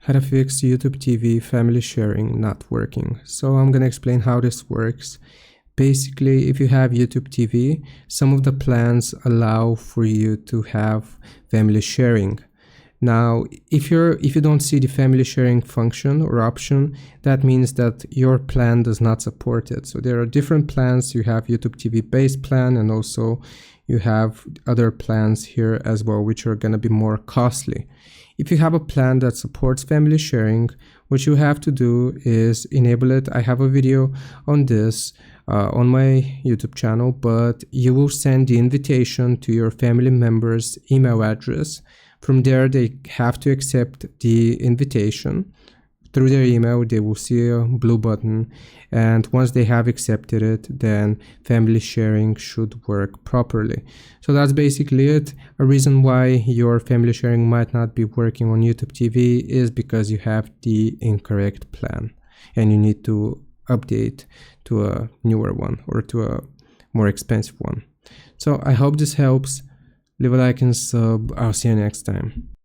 How to fix YouTube TV family sharing not working. So I'm gonna explain how this works. Basically, if you have YouTube TV, some of the plans allow for you to have family sharing. Now, if you don't see the family sharing function or option, that means that your plan does not support it. So there are different plans. You have YouTube TV base plan, and also you have other plans here as well, which are going to be more costly. If you have a plan that supports family sharing, what you have to do is enable it. I have a video on this on my YouTube channel, but you will send the invitation to your family members' email address. From there, they have to accept the invitation. Through their email, they will see a blue button, and once they have accepted it, then family sharing should work properly. So that's basically it. A reason why your family sharing might not be working on YouTube TV is because you have the incorrect plan, and you need to update to a newer one or to a more expensive one. So I hope this helps. Leave a like and sub. I'll see you next time.